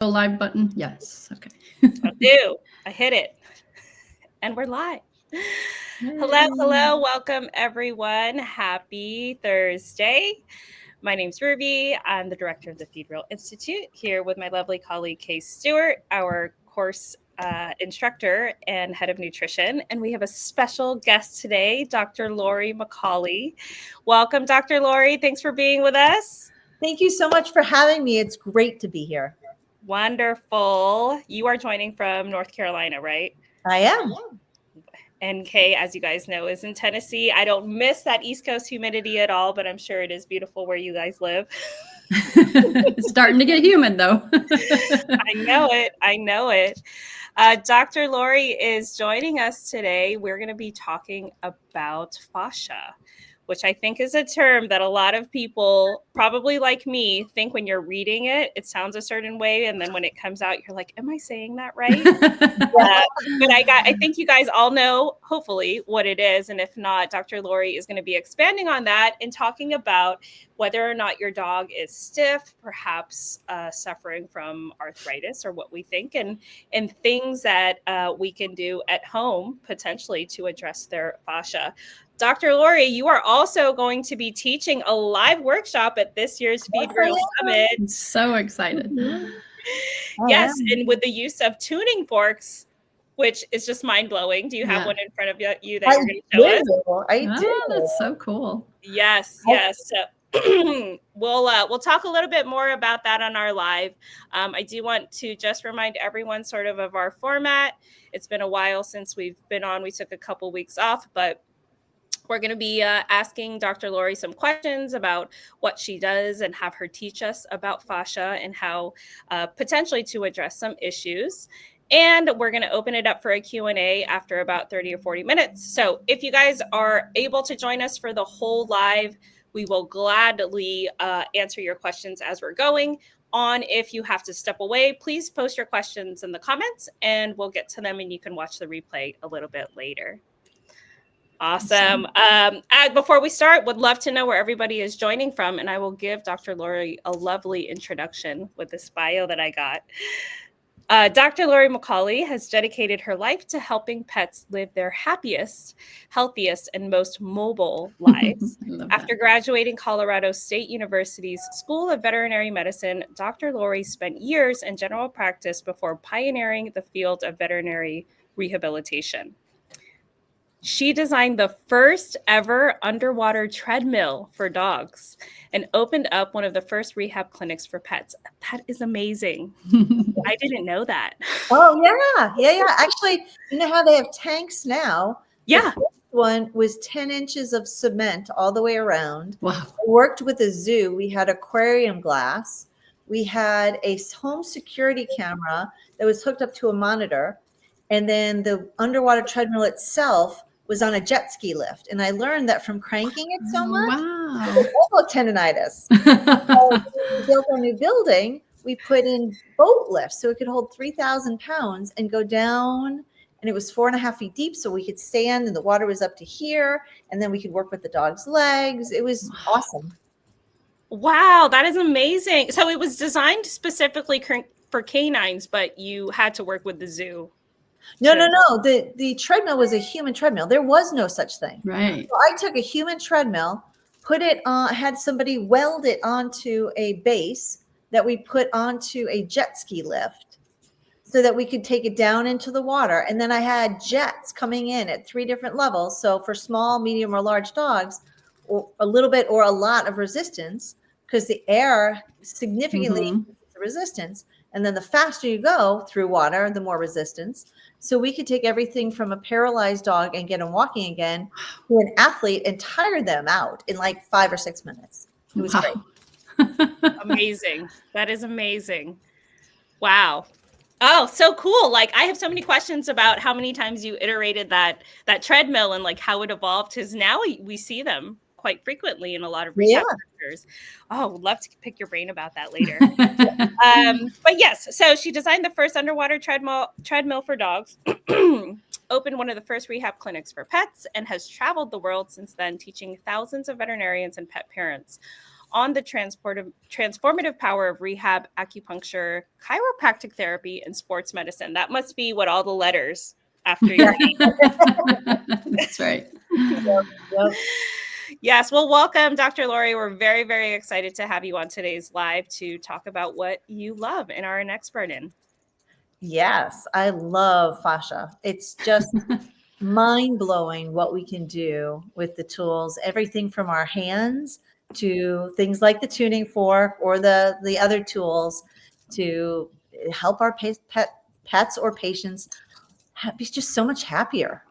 The live button? Yes. Okay. I do. I hit it. And we're live. Hello, hello. Welcome, everyone. Happy Thursday. My name's Ruby. I'm the director of the Feed Real Institute here with my lovely colleague, Kay Stewart, our course instructor and head of nutrition. And we have a special guest today, Dr. Laurie McCauley. Welcome, Dr. Laurie. Thanks for being with us. Thank you so much for having me. It's great to be here. Wonderful. You are joining from North Carolina, right? I am. And Kay, as you guys know, is in Tennessee. I don't miss that East Coast humidity at all, but I'm sure it is beautiful where you guys live. It's starting to get humid, though. I know it. I know it. Dr. Laurie is joining us today. We're going to be talking about fascia, which I think is a term that a lot of people, probably like me, think when you're reading it, it sounds a certain way. And then when it comes out, you're like, am I saying that right? But I think you guys all know, hopefully, what it is. And if not, Dr. Laurie is going to be expanding on that and talking about whether or not your dog is stiff, perhaps suffering from arthritis or what we think, and things that we can do at home potentially to address their fascia. Dr. Laurie, you are also going to be teaching a live workshop at this year's Feed Real Summit. I'm so excited. Yes, and with the use of tuning forks, which is just mind-blowing. Do you have one in front of you that you're going to show us? I do. That's so cool. Yes, yes. So we'll talk a little bit more about that on our live. I do want to just remind everyone sort of our format. It's been a while since we've been on. We took a couple weeks off, but we're going to be asking Dr. Laurie some questions about what she does and have her teach us about fascia and how potentially to address some issues. And we're going to open it up for a Q&A after about 30 or 40 minutes. So if you guys are able to join us for the whole live, we will gladly answer your questions as we're going on. If you have to step away, please post your questions in the comments and we'll get to them and you can watch the replay a little bit later. Awesome. Before we start, would love to know where everybody is joining from, and I will give Dr. Laurie a lovely introduction with this bio that I got. Dr. Laurie McCauley has dedicated her life to helping pets live their happiest, healthiest, and most mobile lives. After graduating Colorado State University's School of Veterinary Medicine, Dr. Laurie spent years in general practice before pioneering the field of veterinary rehabilitation. She designed the first ever underwater treadmill for dogs and opened up one of the first rehab clinics for pets. That is amazing. I didn't know that. Oh, yeah. Actually, you know how they have tanks now? Yeah. The first one was 10 inches of cement all the way around. Wow. I worked with a zoo. We had aquarium glass. We had a home security camera that was hooked up to a monitor. And then the underwater treadmill itself was on a jet ski lift. And I learned that from cranking it so much. Wow. Also tendonitis. So when we built our new building, we put in boat lifts so it could hold 3,000 pounds and go down. And it was 4.5 feet deep. So we could stand and the water was up to here. And then we could work with the dog's legs. It was awesome. Wow, that is amazing. So it was designed specifically for canines, but you had to work with the zoo. No. The treadmill was a human treadmill. There was no such thing. Right. So I took a human treadmill, put it on, had somebody weld it onto a base that we put onto a jet ski lift so that we could take it down into the water. And then I had jets coming in at 3 different levels. So for small, medium, or large dogs, or a little bit or a lot of resistance, because the air significantly increases the resistance. And then the faster you go through water, the more resistance. So we could take everything from a paralyzed dog and get them walking again to an athlete and tire them out in like 5 or 6 minutes. It was great. Amazing. That is amazing. Wow. Oh, so cool. Like I have so many questions about how many times you iterated that treadmill and like how it evolved, because now we see them quite frequently in a lot of rehab centers. Oh, would love to pick your brain about that later. But yes, so she designed the first underwater treadmill for dogs, opened one of the first rehab clinics for pets, and has traveled the world since then, teaching thousands of veterinarians and pet parents on the transformative power of rehab, acupuncture, chiropractic therapy, and sports medicine. That must be what all the letters after your name. That's right. Yep. Yes. Well, welcome, Dr. Laurie. We're very, very excited to have you on today's live to talk about what you love and are an expert in. Yes, I love fascia. It's just mind blowing what we can do with the tools, everything from our hands to things like the tuning fork or the other tools to help our pets or patients be just so much happier.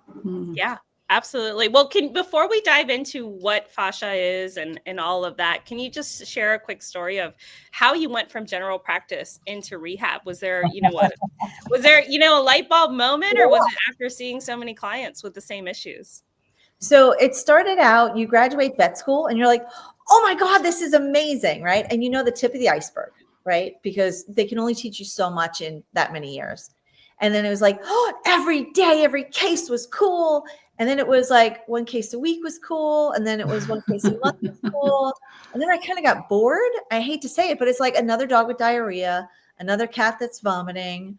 Yeah, absolutely. Well, before we dive into what fascia is and all of that, can you just share a quick story of how you went from general practice into rehab? Was there, a light bulb moment, or was it after seeing so many clients with the same issues? So it started out, you graduate vet school and you're like, oh my God, this is amazing, right? And you know the tip of the iceberg, right? Because they can only teach you so much in that many years. And then it was like, oh, every day, every case was cool. And then it was like one case a week was cool. And then it was one case a month was cool. And then I kind of got bored. I hate to say it, but it's like another dog with diarrhea, another cat that's vomiting,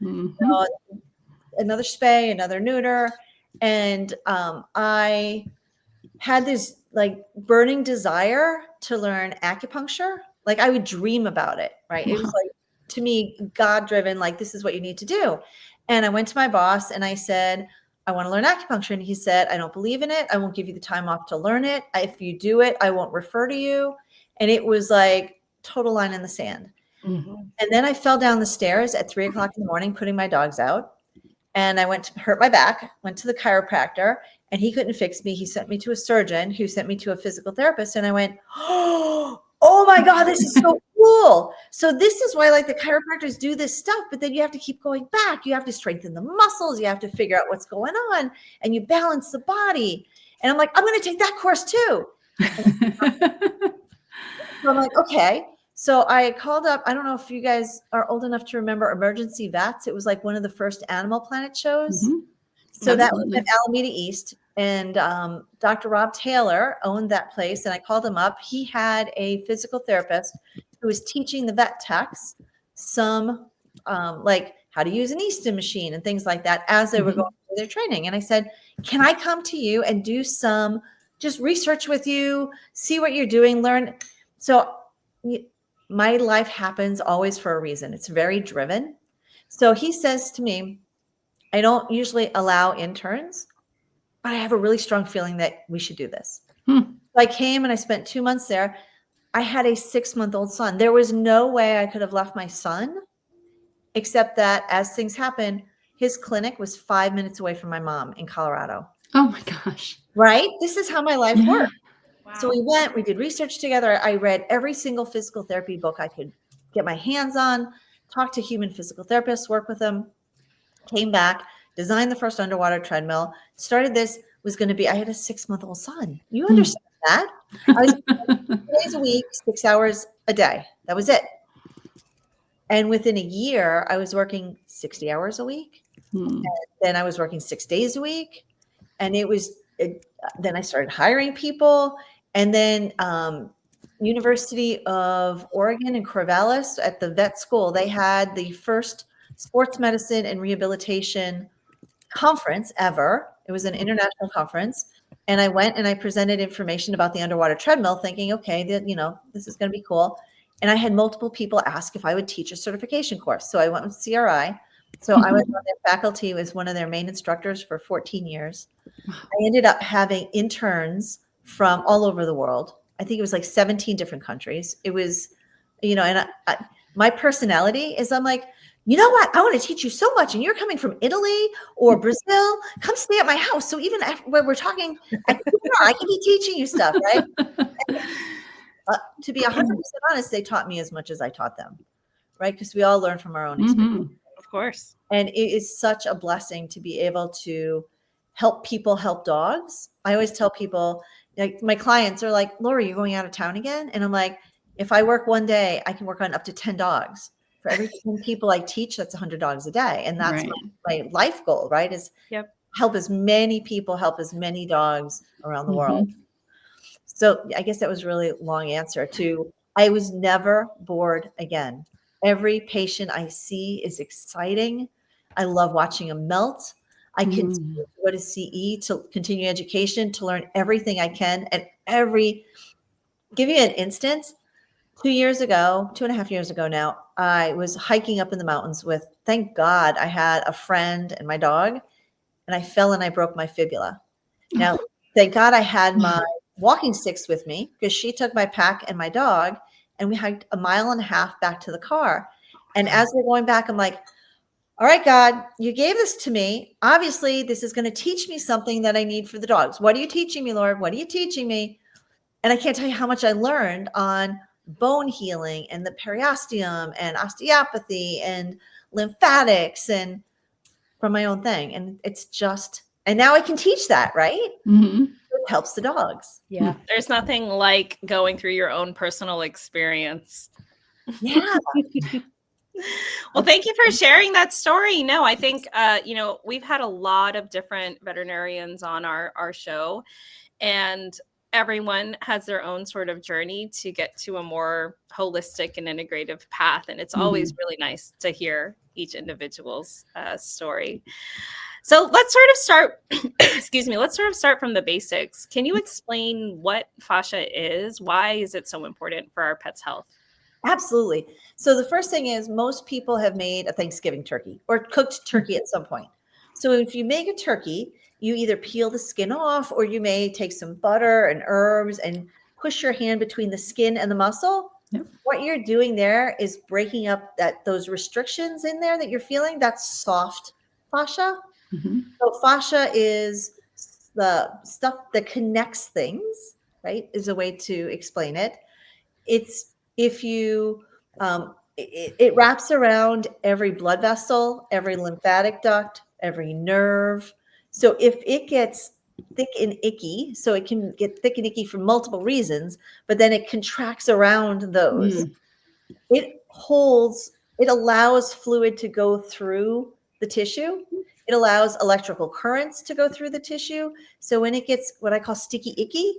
another spay, another neuter. And I had this like burning desire to learn acupuncture. Like I would dream about it, right? It was like, to me, God driven, like this is what you need to do. And I went to my boss and I said, I want to learn acupuncture. And he said, I don't believe in it. I won't give you the time off to learn it. If you do it, I won't refer to you. And it was like total line in the sand. Mm-hmm. And then I fell down the stairs at 3 o'clock in the morning, putting my dogs out. And I went to hurt my back, went to the chiropractor, and he couldn't fix me. He sent me to a surgeon who sent me to a physical therapist. And I went, oh my God, this is so cool. So this is why like the chiropractors do this stuff, but then you have to keep going back. You have to strengthen the muscles. You have to figure out what's going on and you balance the body. And I'm like, I'm going to take that course too. So I'm like, okay. So I called up, I don't know if you guys are old enough to remember Emergency Vets. It was like one of the first Animal Planet shows. So that was at Alameda East. And Dr. Rob Taylor owned that place. And I called him up. He had a physical therapist who was teaching the vet techs some like how to use an Easton machine and things like that as they were going through their training. And I said, can I come to you and do some just research with you, see what you're doing, learn. So my life happens always for a reason. It's very driven. So he says to me, I don't usually allow interns, but I have a really strong feeling that we should do this. So I came and I spent 2 months there. I had a 6-month-old son. There was no way I could have left my son, except that as things happen, his clinic was 5 minutes away from my mom in Colorado. Oh my gosh. Right? This is how my life worked. Wow. So we went, we did research together. I read every single physical therapy book I could get my hands on, talked to human physical therapists, work with them, came back, designed the first underwater treadmill, started this, was going to be, I had a 6-month-old son. You understand that? I was 2 days a week, 6 hours a day. That was it. And within a year, I was working 60 hours a week. And then I was working 6 days a week. And then I started hiring people. And then University of Oregon in Corvallis at the vet school, they had the first sports medicine and rehabilitation conference ever. It was an international conference. And I went and I presented information about the underwater treadmill thinking, okay, this is going to be cool. And I had multiple people ask if I would teach a certification course. So I went with CRI. So I was on their faculty, was one of their main instructors for 14 years. I ended up having interns from all over the world. I think it was like 17 different countries. It was, and my personality is I'm like, you know what? I want to teach you so much. And you're coming from Italy or Brazil. Come stay at my house. So even when we're talking, I can be teaching you stuff, right? To be 100% honest, they taught me as much as I taught them, right? Because we all learn from our own experience. Of course. And it is such a blessing to be able to help people help dogs. I always tell people, like my clients are like, Laurie, you're going out of town again? And I'm like, if I work one day, I can work on up to 10 dogs. For every 10 people I teach, that's 100 dogs a day. And that's my life goal, right? Is help as many people, help as many dogs around the world. So I guess that was a really long answer to, I was never bored again. Every patient I see is exciting. I love watching them melt. I continue to go to CE to continue education, to learn everything I can. And give you an instance, 2.5 years ago now, I was hiking up in the mountains thank God I had a friend and my dog, and I fell and I broke my fibula. Now, thank God I had my walking sticks with me, because she took my pack and my dog, and we hiked 1.5 miles back to the car. And as we're going back, I'm like, all right, God, you gave this to me. Obviously, this is going to teach me something that I need for the dogs. What are you teaching me, Lord? What are you teaching me? And I can't tell you how much I learned on bone healing and the periosteum and osteopathy and lymphatics and from my own thing. And and now I can teach that, right? It helps the dogs. Yeah. There's nothing like going through your own personal experience. Yeah. Well, thank you for sharing that story. No, I think, we've had a lot of different veterinarians on our show, and everyone has their own sort of journey to get to a more holistic and integrative path. And it's always really nice to hear each individual's story. So let's sort of start, let's sort of start from the basics. Can you explain what fascia is? Why is it so important for our pets' health? Absolutely. So the first thing is, most people have made a Thanksgiving turkey or cooked turkey at some point. So if you make a turkey, you either peel the skin off, or you may take some butter and herbs and push your hand between the skin and the muscle. Yep. What you're doing there is breaking up those restrictions in there that you're feeling. That's soft fascia. So fascia is the stuff that connects things, right? Is a way to explain it. It's if you it wraps around every blood vessel, every lymphatic duct, every nerve. So if it gets thick and icky, so it can get thick and icky for multiple reasons, but then it contracts around those. It allows fluid to go through the tissue. It allows electrical currents to go through the tissue. So when it gets what I call sticky icky,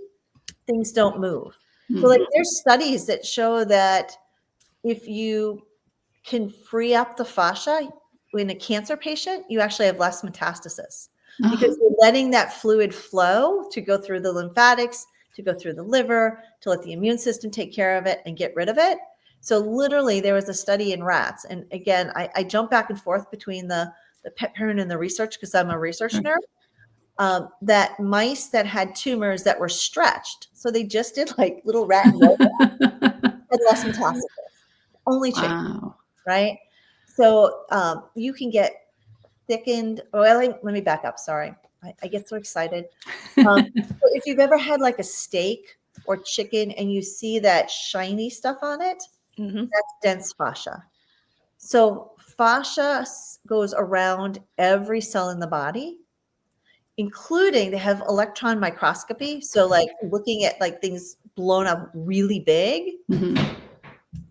things don't move. So like, there's studies that show that if you can free up the fascia in a cancer patient, you actually have less metastasis, because you're letting that fluid flow to go through the lymphatics, to go through the liver, to let the immune system take care of it and get rid of it. So literally, there was a study in rats. And again, I jump back and forth between the pet parent and the research, because I'm a research nerd. That mice that had tumors that were stretched, so they just did like little rat yoga, had less metastasis. Only chicken, right? So you can get thickened. Well, let me back up. Sorry, I get so excited. So if you've ever had like a steak or chicken and you see that shiny stuff on it, that's dense fascia. So fascia goes around every cell in the body, including, they have electron microscopy. So like looking at like things blown up really big,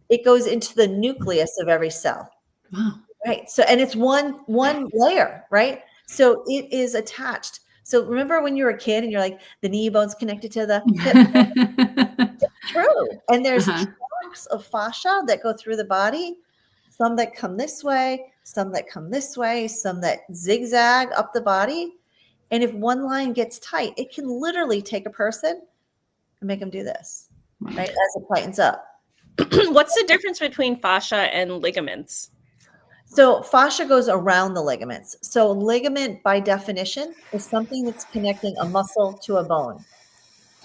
it goes into the nucleus of every cell. Wow. Right. So, and it's one layer, right? So it is attached. So remember when you were a kid and you're like, the knee bone's connected to the hip bone? It's true. And there's tracks of fascia that go through the body, some that come this way, some that come this way, some that zigzag up the body. And if one line gets tight, it can literally take a person and make them do this, right? As it tightens up. What's the difference between fascia and ligaments? So fascia goes around the ligaments. So ligament, by definition, is something that's connecting a muscle to a bone.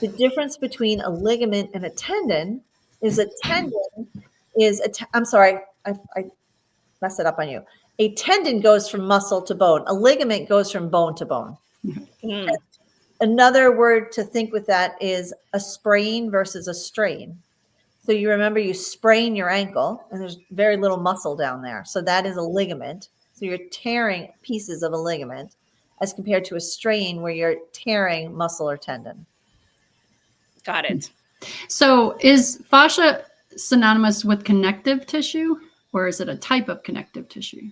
The difference between a ligament and a tendon is I'm sorry, I messed it up on you. A tendon goes from muscle to bone. A ligament goes from bone to bone. Another word to think with that is a sprain versus a strain. So you remember, you sprain your ankle and there's very little muscle down there. So that is a ligament. So you're tearing pieces of a ligament, as compared to a strain where you're tearing muscle or tendon. Got it. So is fascia synonymous with connective tissue, or is it a type of connective tissue?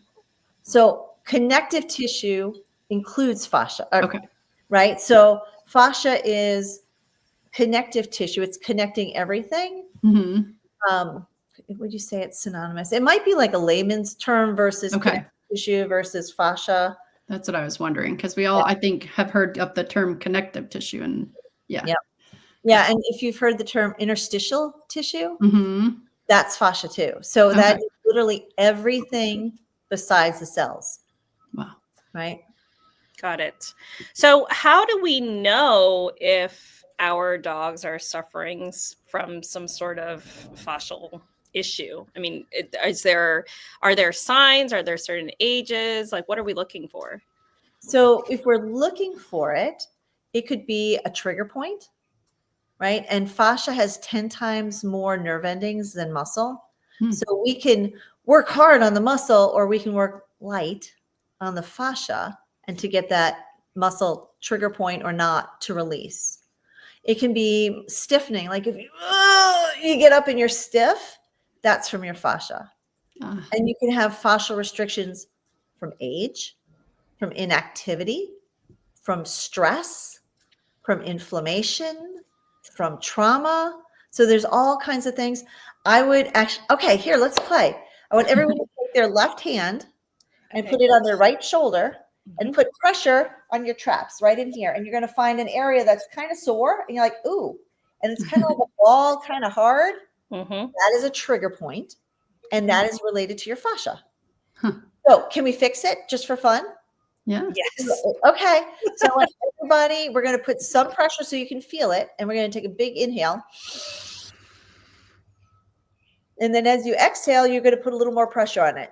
So connective tissue includes fascia. Okay. Right? So fascia is connective tissue. It's connecting everything. Would you say it's synonymous? It might be like a layman's term versus Okay. connective tissue versus fascia. That's what I was wondering, because we all, I think, have heard of the term connective tissue, and yeah. Yep. Yeah, and if you've heard the term interstitial tissue, that's fascia too. So that is literally everything besides the cells. Wow. Right? Got it. So how do we know if our dogs are suffering from some sort of fascial issue? I mean, are there signs? Are there certain ages? Like, what are we looking for? So if we're looking for it, it could be a trigger point, right? And fascia has 10 times more nerve endings than muscle. So we can work hard on the muscle, or we can work light on the fascia, and to get that muscle trigger point or not to release. It can be stiffening. Like if you get up and you're stiff, that's from your fascia. And you can have fascial restrictions from age, from inactivity, from stress, from inflammation, from trauma. So there's all kinds of things. I would actually, okay, here, let's play. I want everyone to take their left hand and put it on their right shoulder and put pressure on your traps right in here. And you're going to find an area that's kind of sore. And you're like, ooh, and it's kind of like a ball, kind of hard. That is a trigger point. And that is related to your fascia. So can we fix it just for fun? Yeah. Yes. Okay. So I want everybody, we're going to put some pressure so you can feel it. And we're going to take a big inhale. And then as you exhale, you're going to put a little more pressure on it.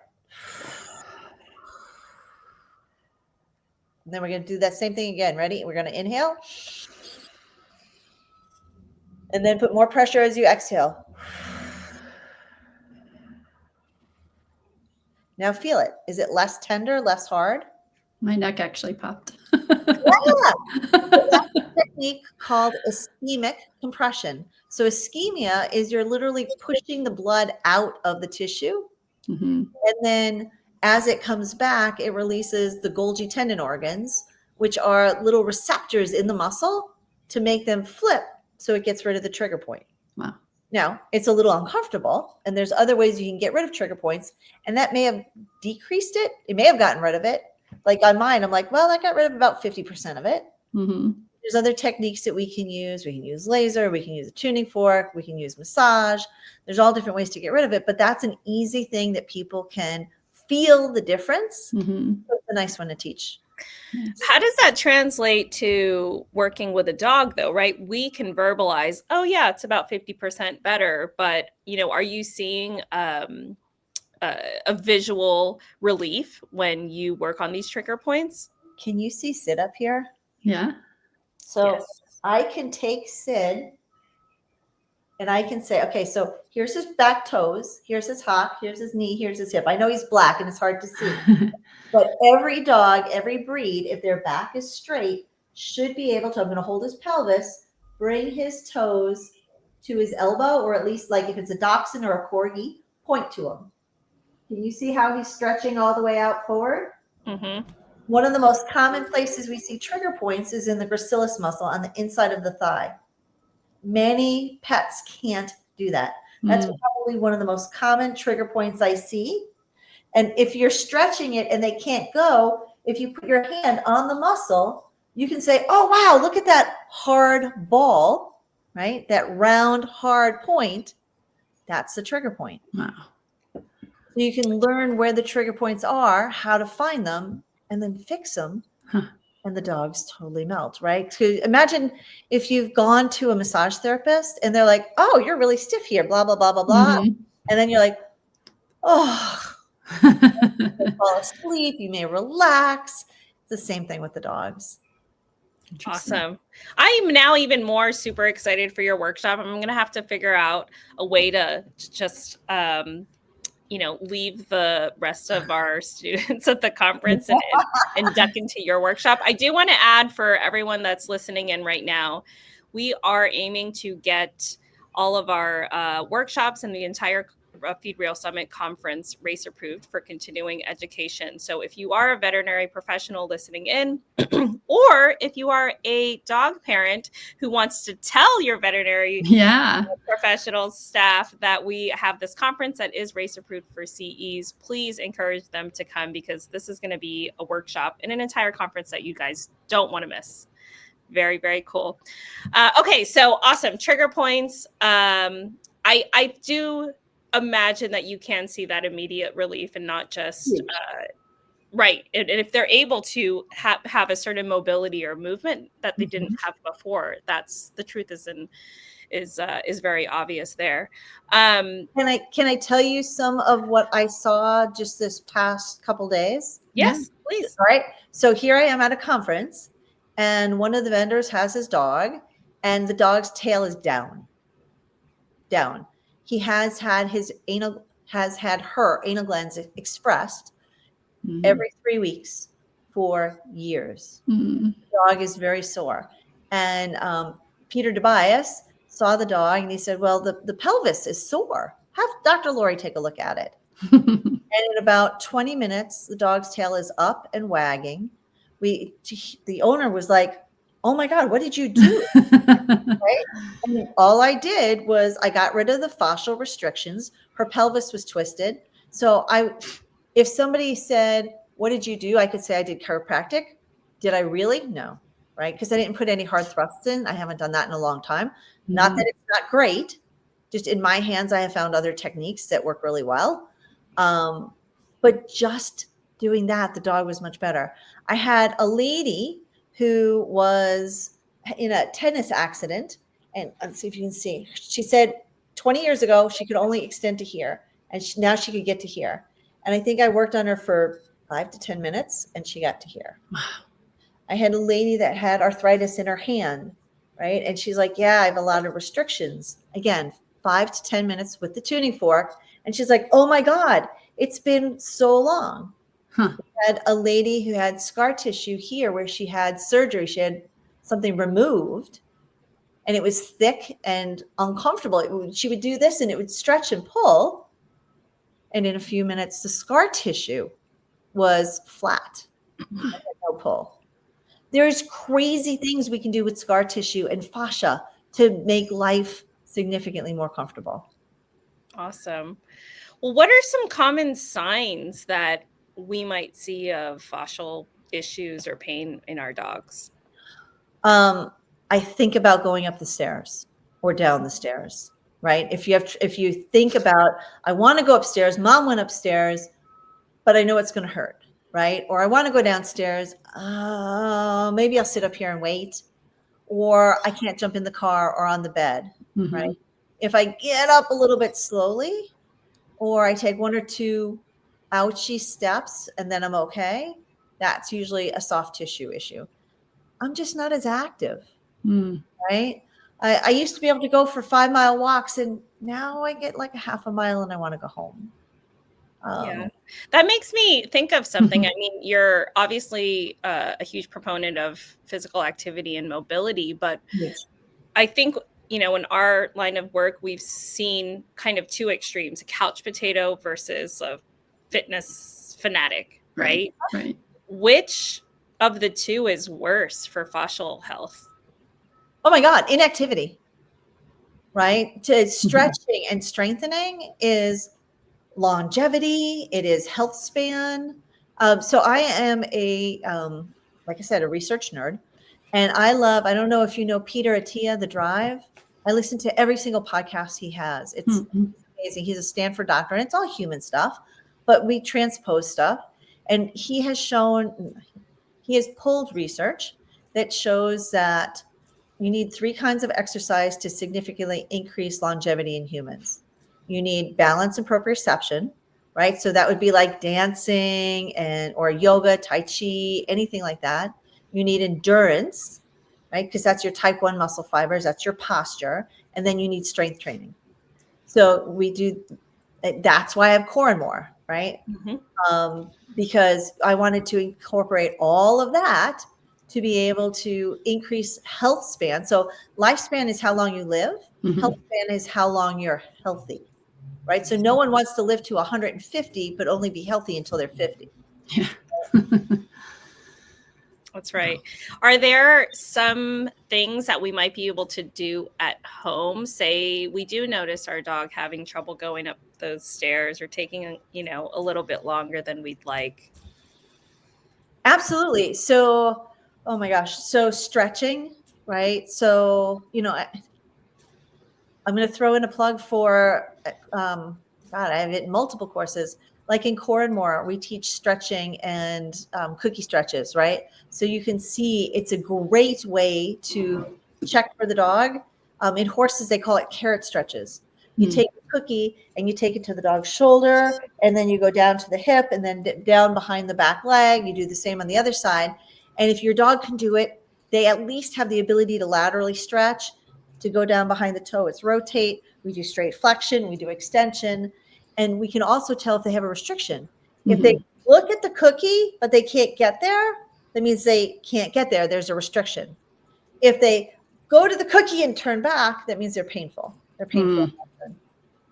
And then we're going to do that same thing again. Ready? We're going to inhale. And then put more pressure as you exhale. Now feel it. Is it less tender, less hard? My neck actually popped. Yeah. That's a technique called ischemic compression. So ischemia is you're literally pushing the blood out of the tissue. And then as it comes back, it releases the Golgi tendon organs, which are little receptors in the muscle to make them flip. So it gets rid of the trigger point. Wow. Now, it's a little uncomfortable, and there's other ways you can get rid of trigger points, and that may have decreased it. It may have gotten rid of it. Like on mine, I'm like, well, I got rid of about 50% of it. There's other techniques that we can use. We can use laser. We can use a tuning fork. We can use massage. There's all different ways to get rid of it, but that's an easy thing that people can feel the difference. So it's a nice one to teach. How does that translate to working with a dog, though, right? We can verbalize, oh, yeah, it's about 50% better. But, you know, are you seeing a visual relief when you work on these trigger points? Can you see Sid up here? Yeah. So Yes. I can take Sid and I can say, okay, so here's his back toes, here's his hock, here's his knee, here's his hip. I know he's black and it's hard to see, but every dog, every breed, if their back is straight, should be able to, I'm going to hold his pelvis, bring his toes to his elbow, or at least like if it's a dachshund or a corgi, point to him. Can you see how he's stretching all the way out forward? One of the most common places we see trigger points is in the gracilis muscle on the inside of the thigh. Many pets can't do that. That's probably one of the most common trigger points I see. And if you're stretching it and they can't go, if you put your hand on the muscle, you can say, oh, wow, look at that hard ball, right? That round, hard point. That's the trigger point. Wow. So you can learn where the trigger points are, how to find them, and then fix them. And the dogs totally melt, right? So imagine if you've gone to a massage therapist and they're like, oh, you're really stiff here, blah, blah, blah, blah, blah. And then you're like, oh, you may fall asleep, you may relax. It's the same thing with the dogs. Awesome. I am now even more super excited for your workshop. I'm going to have to figure out a way to just, you know, leave the rest of our students at the conference and duck into your workshop. I do want to add for everyone that's listening in right now, we are aiming to get all of our workshops and the entire Feed Rail Summit Conference race approved for continuing education. So if you are a veterinary professional listening in, or if you are a dog parent who wants to tell your veterinary professional staff that we have this conference that is race approved for CEs, please encourage them to come, because this is going to be a workshop and an entire conference that you guys don't want to miss. Very, very cool. Okay, so awesome. Trigger points. I do imagine that you can see that immediate relief, and not just right. And if they're able to have a certain mobility or movement that they didn't have before, that's the truth is very obvious there. Can I tell you some of what I saw just this past couple days? Yes, please. All right. So here I am at a conference, and one of the vendors has his dog, and the dog's tail is down. He has had her anal glands expressed every 3 weeks for years. The dog is very sore. And Peter Tobias saw the dog and he said, well, the pelvis is sore. Have Dr. Laurie take a look at it. And in about 20 minutes, the dog's tail is up and wagging. The owner was like, oh my God, what did you do? Right? And all I did was I got rid of the fascial restrictions. Her pelvis was twisted. So if somebody said, what did you do? I could say I did chiropractic. Did I really? No. Right? Because I didn't put any hard thrusts in. I haven't done that in a long time. Not that it's not great. Just in my hands, I have found other techniques that work really well. But just doing that, the dog was much better. I had a lady who was in a tennis accident. And let's see if you can see. She said 20 years ago, she could only extend to here. And now she could get to here. And I think I worked on her for 5 to 10 minutes and she got to here. Wow. I had a lady that had arthritis in her hand, right? And she's like, yeah, I have a lot of restrictions. Again, 5 to 10 minutes with the tuning fork. And she's like, oh my God, it's been so long. We had a lady who had scar tissue here where she had surgery. She had something removed and it was thick and uncomfortable. She would do this and it would stretch and pull. And in a few minutes, the scar tissue was flat. No pull. There's crazy things we can do with scar tissue and fascia to make life significantly more comfortable. Awesome. Well, what are some common signs that we might see of fascial issues or pain in our dogs? I think about going up the stairs or down the stairs, right? If you think about, I want to go upstairs, mom went upstairs, but I know it's going to hurt, right? Or I want to go downstairs. Maybe I'll sit up here and wait, or I can't jump in the car or on the bed, right? If I get up a little bit slowly, or I take 1 or 2 ouchy steps and then I'm okay, that's usually a soft tissue issue. I'm just not as active, right? I used to be able to go for 5-mile walks, and now I get like a half a mile and I want to go home. Yeah, that makes me think of something. I mean, you're obviously a huge proponent of physical activity and mobility, but I think, in our line of work, we've seen kind of 2 extremes: a couch potato versus a fitness fanatic, right? Right. Which of the 2 is worse for fascial health? Oh my God, inactivity, right? To stretching and strengthening is longevity. It is health span. So I am like I said, a research nerd, and I don't know if you know Peter Attia, The Drive. I listen to every single podcast he has. It's amazing. He's a Stanford doctor, and it's all human stuff, but we transpose stuff. And he has pulled research that shows that you need 3 kinds of exercise to significantly increase longevity in humans. You need balance and proprioception, right? So that would be like dancing or yoga, tai chi, anything like that. You need endurance, right? Because that's your type 1 muscle fibers, that's your posture. And then you need strength training. So that's why I have Core and More, right? Because I wanted to incorporate all of that to be able to increase health span. So lifespan is how long you live. Health span is how long you're healthy. right? So no one wants to live to 150, but only be healthy until they're 50. Yeah. That's right. Are there some things that we might be able to do at home? Say we do notice our dog having trouble going up those stairs or taking, a little bit longer than we'd like. Absolutely. So, oh my gosh. So stretching, right? So, I'm going to throw in a plug for, God, I have it in multiple courses. Like in Core and More, we teach stretching and cookie stretches, right? So you can see it's a great way to check for the dog. In horses, they call it carrot stretches. You take a cookie and you take it to the dog's shoulder, and then you go down to the hip and then down behind the back leg. You do the same on the other side. And if your dog can do it, they at least have the ability to laterally stretch, to go down behind the toe. It's rotate. We do straight flexion. We do extension. And we can also tell if they have a restriction. If they look at the cookie, but they can't get there, that means they can't get there. There's a restriction. If they go to the cookie and turn back, that means they're painful. They're painful.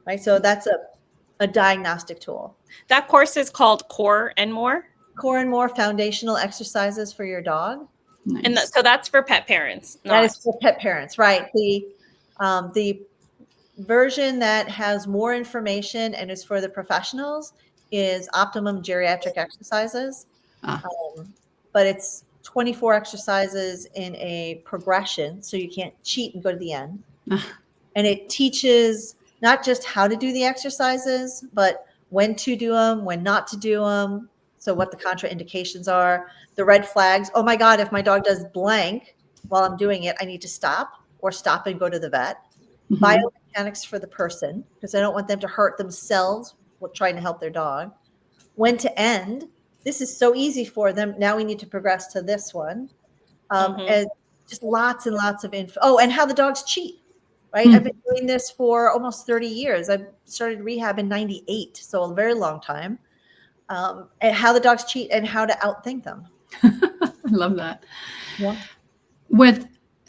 Right? So that's a diagnostic tool. That course is called Core and More? Core and More foundational exercises for your dog. Nice. And so that's for pet parents. That is for pet parents, right? The version that has more information and is for the professionals is Optimum geriatric exercises. But it's 24 exercises in a progression, so you can't cheat and go to the end. And it teaches not just how to do the exercises, but when to do them, when not to do them. So what the contraindications are, the red flags. Oh my God, if my dog does blank while I'm doing it, I need to stop or stop and go to the vet. Biomechanics for the person, because I don't want them to hurt themselves while trying to help their dog. When to end. This is so easy for them. Now we need to progress to this one. And just lots and lots of info. Oh, and how the dogs cheat, right? I've been doing this for almost 30 years. I started rehab in 98, so a very long time. And how the dogs cheat and how to outthink them. I love that. Yeah.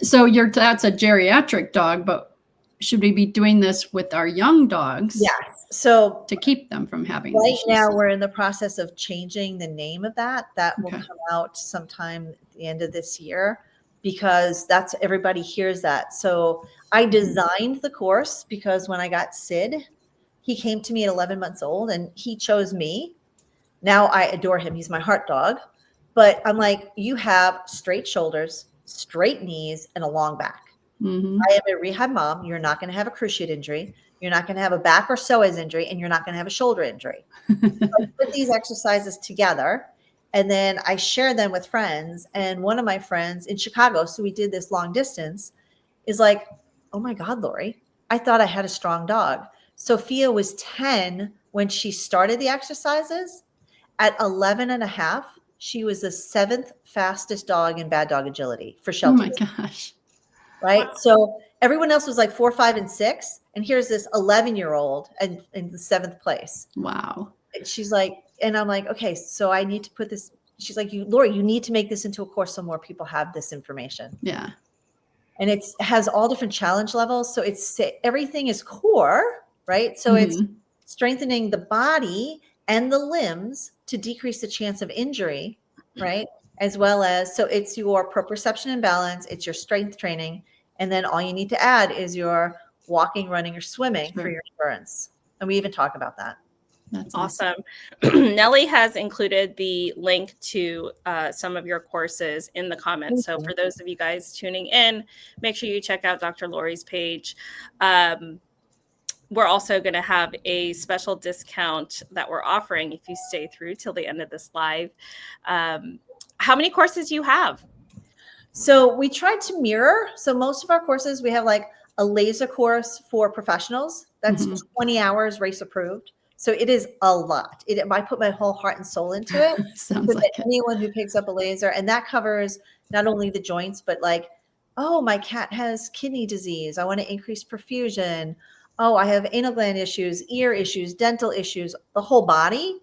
So that's a geriatric dog, but should we be doing this with our young dogs? Yes. So to keep them from having right issues? now we're in the process of changing the name of that. That will come out sometime at the end of this year, because that's everybody hears that. So I designed the course because when I got Sid, he came to me at 11 months old and he chose me. Now I adore him. He's my heart dog. But I'm like, you have straight shoulders, straight knees, and a long back. I am a rehab mom. You're not going to have a cruciate injury. You're not going to have a back or psoas injury, and you're not going to have a shoulder injury. So I put these exercises together, and then I share them with friends. And one of my friends in Chicago, so we did this long distance, is like, oh my God, Laurie, I thought I had a strong dog. Sophia was 10 when she started the exercises. At 11 and a half, she was the 7th fastest dog in bad dog agility for shelter. Oh my gosh. Right. Wow. So everyone else was like 4, 5, and 6. And here's this 11-year-old and in the 7th place. Wow. She's like, and I'm like, okay, so I need to put this. She's like, Laurie, you need to make this into a course so more people have this information. Yeah. And it has all different challenge levels. So everything is core, right? So it's strengthening the body and the limbs to decrease the chance of injury, right? As well as, so it's your proprioception and balance, it's your strength training, and then all you need to add is your walking, running, or swimming for your endurance. And we even talk about that. That's awesome. Nellie has included the link to some of your courses in the comments. So for those of you guys tuning in, make sure you check out Dr. Laurie's page. We're also going to have a special discount that we're offering if you stay through till the end of this live. How many courses do you have? So we tried to mirror. So most of our courses, we have like a laser course for professionals. That's 20 hours race approved. So it is a lot. I put my whole heart and soul into it. Sounds so like that anyone who picks up a laser, and that covers not only the joints, but like, oh, my cat has kidney disease. I want to increase perfusion. Oh, I have anal gland issues, ear issues, dental issues, the whole body.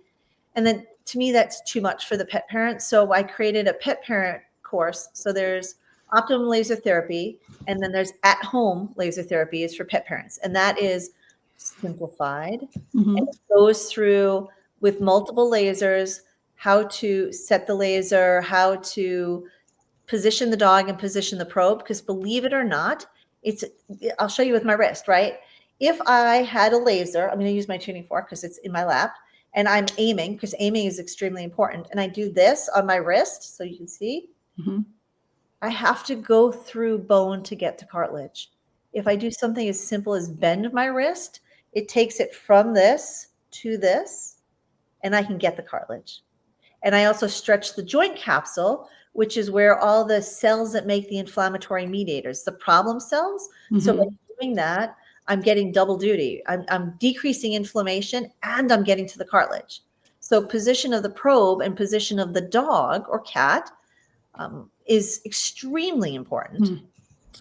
And then to me, that's too much for the pet parent. So I created a pet parent course. So there's Optimum laser therapy, and then there's at-home laser therapy is for pet parents. And that is simplified. Mhm. And it goes through with multiple lasers, how to set the laser, how to position the dog and position the probe. Because believe it or not, I'll show you with my wrist, right? If I had a laser, I'm going to use my tuning fork because it's in my lap, and I'm aiming, because aiming is extremely important. And I do this on my wrist, so you can see. Mhm. I have to go through bone to get to cartilage. If I do something as simple as bend my wrist, it takes it from this to this, and I can get the cartilage. And I also stretch the joint capsule, which is where all the cells that make the inflammatory mediators, the problem cells. So by Mhm. doing that, I'm getting double duty. I'm decreasing inflammation and I'm getting to the cartilage. So position of the probe and position of the dog or cat is extremely important Mm.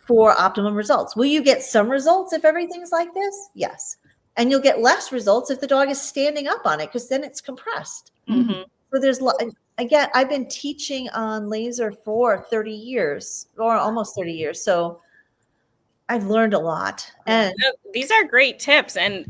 for optimum results. Will you get some results if everything's like this? Yes. And you'll get less results if the dog is standing up on it, because then it's compressed. Mhm. So there's, again, I've been teaching on laser for 30 years or almost 30 years. So I've learned a lot. And No, these are great tips. And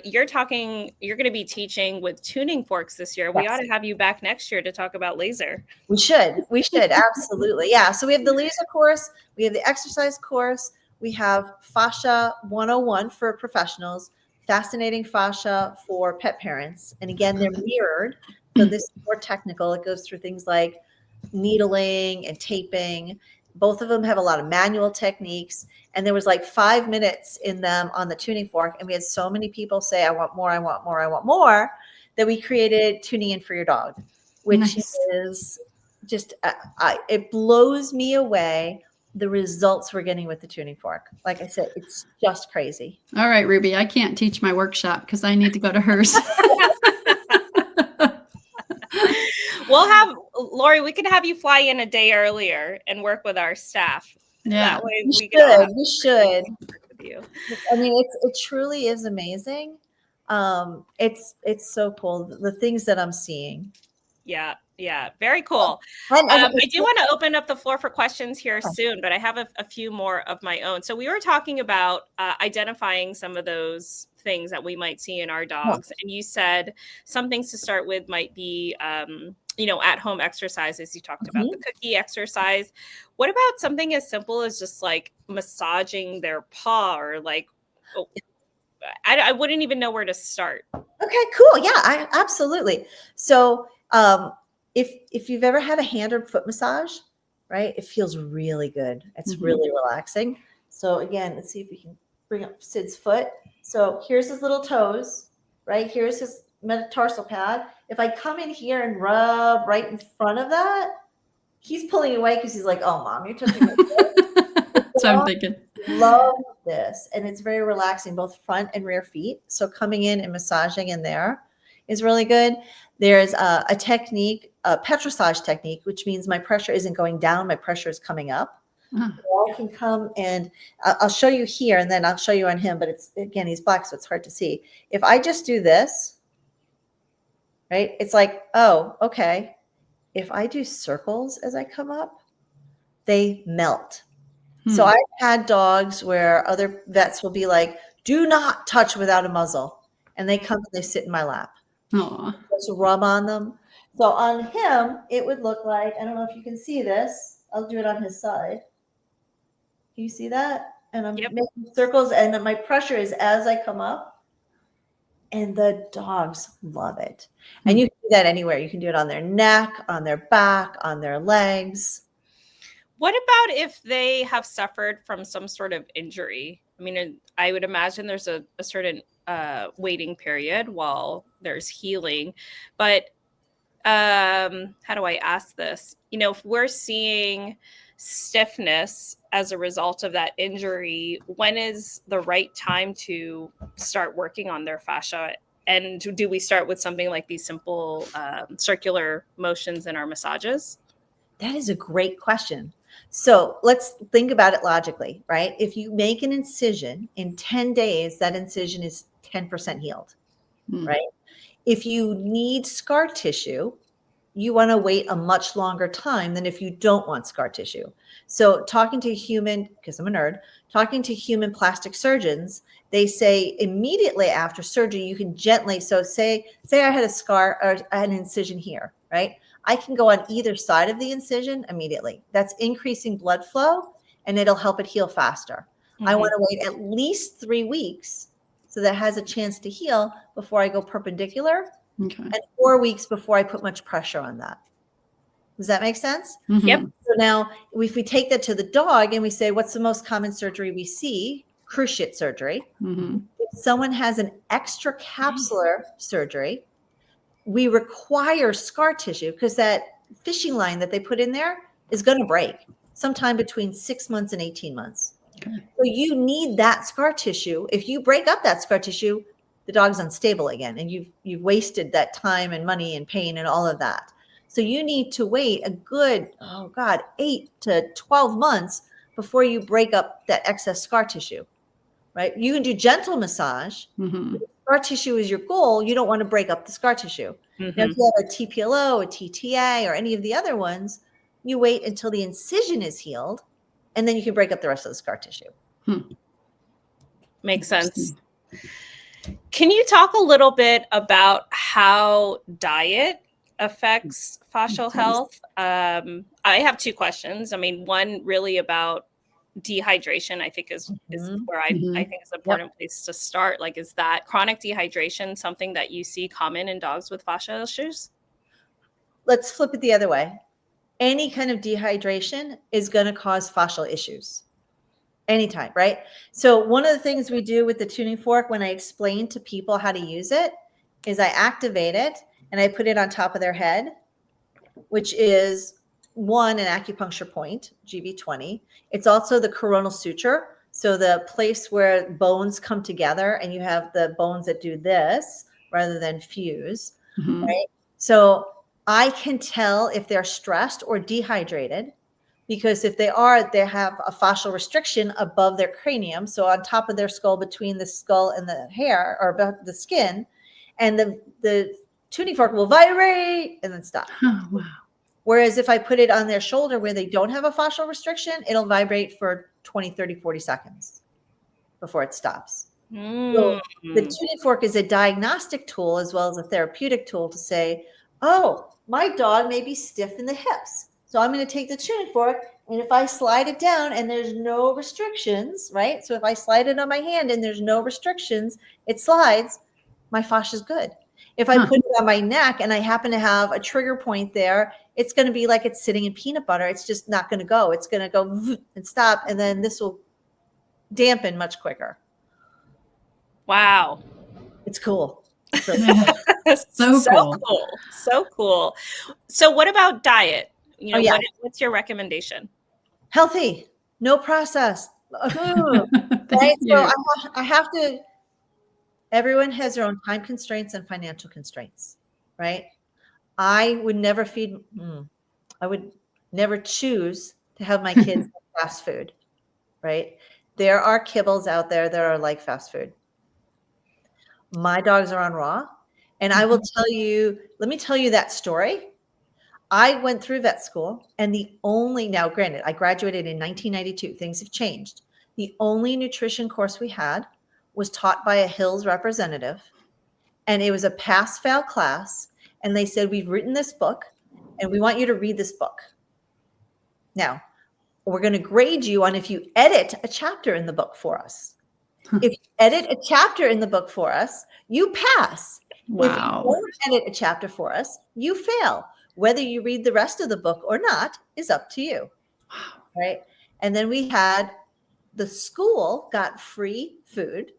you're going to be teaching with tuning forks this year. We yes, ought to have you back next year to talk about laser. we should absolutely. Yeah. So we have the laser course, we have the exercise course, we have fascia 101 for professionals, fascinating fascia for pet parents. And again, they're mirrored. So this is more technical. It goes through things like needling and taping. Both of them have a lot of manual techniques. And there was like 5 minutes in them on the tuning fork. And we had so many people say, I want more, I want more, I want more, that we created Tuning In for Your Dog, which Nice. is just, it blows me away, the results we're getting with the tuning fork. Like I said, it's just crazy. All right, Ruby, I can't teach my workshop because I need to go to hers. We'll have Laurie, we can have you fly in a day earlier and work with our staff. Yeah. That way We can all have we should. work with you. I mean, it truly is amazing. It's so cool, the things that I'm seeing. Yeah. Very cool. And I do want to open up the floor for questions here soon, but I have a few more of my own. So we were talking about identifying some of those things that we might see in our dogs. And you said some things to start with might be, at-home exercises. You talked about the cookie exercise. What about something as simple as just like massaging their paw, or like, I wouldn't even know where to start. Okay, cool. Yeah, absolutely. So if you've ever had a hand or foot massage, right, it feels really good. It's really relaxing. So again, let's see if we can bring up Sid's foot. So here's his little toes, right? Here's his metatarsal pad. If I come in here and rub right in front of that, he's pulling away because he's like, "Oh, mom, you're touching my foot." That's what I'm thinking. Love this, and it's very relaxing, both front and rear feet. So coming in and massaging in there is really good. There's a technique, a petrissage technique, which means my pressure isn't going down, my pressure is coming up. So I can come and I'll show you here, and then I'll show you on him, but it's, again, he's black, so it's hard to see. If I just do this, right, it's like, oh, okay. If I do circles as I come up, they melt. So I've had dogs where other vets will be like, do not touch without a muzzle. And they come and they sit in my lap. Aw. Just rub on them. So on him, it would look like, I don't know if you can see this. I'll do it on his side. Can you see that? And I'm making circles, and my pressure is as I come up. And the dogs love it. And you can do that anywhere. You can do it on their neck, on their back, on their legs. What about if they have suffered from some sort of injury? I mean, I would imagine there's a certain waiting period while there's healing. But how do I ask this? If we're seeing stiffness as a result of that injury, when is the right time to start working on their fascia? And do we start with something like these simple circular motions in our massages? That is a great question. So let's think about it logically, right? If you make an incision in 10 days, that incision is 10% healed, right? If you need scar tissue, you want to wait a much longer time than if you don't want scar tissue. So talking to human, because I'm a nerd, talking to human plastic surgeons, they say immediately after surgery, you can gently, so say I had a scar or I had an incision here, right? I can go on either side of the incision immediately. That's increasing blood flow and it'll help it heal faster. I want to wait at least 3 weeks so that it has a chance to heal before I go perpendicular. Okay. And 4 weeks before I put much pressure on that. Does that make sense? Yep. So now if we take that to the dog and we say, what's the most common surgery we see? Cruciate surgery. If someone has an extracapsular surgery, we require scar tissue because that fishing line that they put in there is going to break sometime between 6 months and 18 months. Okay. So you need that scar tissue. If you break up that scar tissue, the dog's unstable again, and you've wasted that time and money and pain and all of that. So you need to wait a good, 8 to 12 months before you break up that excess scar tissue, right? You can do gentle massage. If scar tissue is your goal, you don't want to break up the scar tissue. Now, if you have a TPLO, a TTA, or any of the other ones, you wait until the incision is healed, and then you can break up the rest of the scar tissue. Makes sense. Can you talk a little bit about how diet affects fascial health? I have 2 questions. I mean, one really about dehydration, I think is where I think is an important place to start. Like, is that chronic dehydration something that you see common in dogs with fascia issues? Let's flip it the other way. Any kind of dehydration is going to cause fascial issues. Anytime, right? So one of the things we do with the tuning fork when I explain to people how to use it is I activate it and I put it on top of their head, which is an acupuncture point, GB20. It's also the coronal suture. So the place where bones come together and you have the bones that do this rather than fuse, right? So I can tell if they're stressed or dehydrated. Because if they are, they have a fascial restriction above their cranium. So on top of their skull, between the skull and the hair or about the skin, and the tuning fork will vibrate and then stop. Oh, wow. Whereas if I put it on their shoulder where they don't have a fascial restriction, it'll vibrate for 20, 30, 40 seconds before it stops. So the tuning fork is a diagnostic tool as well as a therapeutic tool to say, oh, my dog may be stiff in the hips. So I'm going to take the tuning fork, and if I slide it down and there's no restrictions, right? So if I slide it on my hand and there's no restrictions, it slides, my fascia is good. If I put it on my neck and I happen to have a trigger point there, it's going to be like it's sitting in peanut butter. It's just not going to go. It's going to go and stop, and then this will dampen much quicker. Wow. It's cool. So cool. So cool. So what about diet? You know, what's your recommendation? Healthy, no processed. Right? So I have to, everyone has their own time constraints and financial constraints, right? I would never I would never choose to have my kids fast food, right? There are kibbles out there that are like fast food. My dogs are on raw. And I will tell you, let me tell you that story. I went through vet school, and now granted, I graduated in 1992. Things have changed. The only nutrition course we had was taught by a Hills representative, and it was a pass-fail class. And they said, we've written this book, and we want you to read this book. Now, we're going to grade you on if you edit a chapter in the book for us. If you edit a chapter in the book for us, you pass. Wow. If you don't edit a chapter for us, you fail. Whether you read the rest of the book or not is up to you. Wow. Right. And then the school got free food,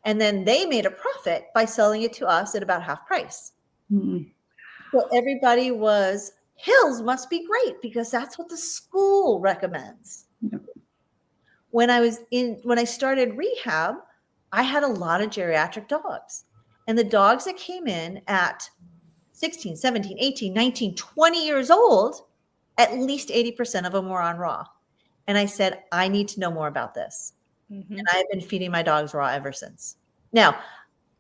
and then they made a profit by selling it to us at about half price. So everybody Hills must be great because that's what the school recommends. When I started rehab, I had a lot of geriatric dogs, and the dogs that came in at 16, 17, 18, 19, 20 years old, at least 80% of them were on raw. And I said, I need to know more about this. And I've been feeding my dogs raw ever since. Now,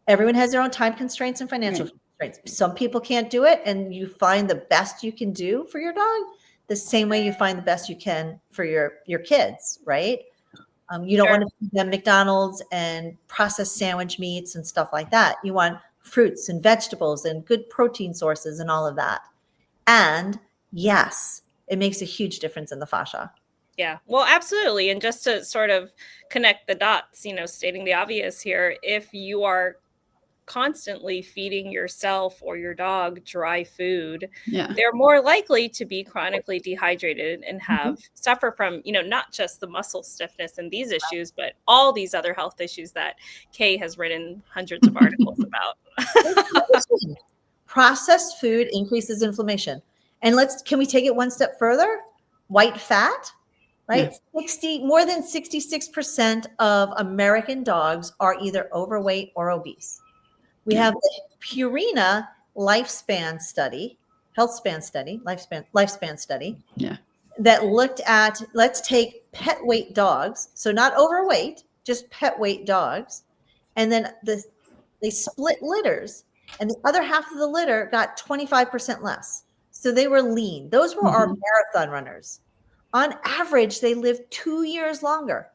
everyone has their own time constraints and financial constraints. Right. Some people can't do it, and you find the best you can do for your dog the same way you find the best you can for your kids, right? You don't Sure. want to feed them McDonald's and processed sandwich meats and stuff like that. You want fruits and vegetables and good protein sources and all of that. And yes, it makes a huge difference in the fascia. Yeah, well, absolutely. And just to sort of connect the dots, stating the obvious here, if you are constantly feeding yourself or your dog dry food, Yeah. they're more likely to be chronically dehydrated and Mm-hmm. suffer from, not just the muscle stiffness and these issues, but all these other health issues that Kay has written hundreds of articles about. Listen, processed food increases inflammation. And can we take it one step further? White fat, right? Yeah. More than 66% of American dogs are either overweight or obese. We have the Purina lifespan study, lifespan study. Yeah. That looked at, let's take pet weight dogs, so not overweight, just pet weight dogs, and then they split litters, and the other half of the litter got 25% less. So they were lean. Those were our marathon runners. On average, they lived 2 years longer,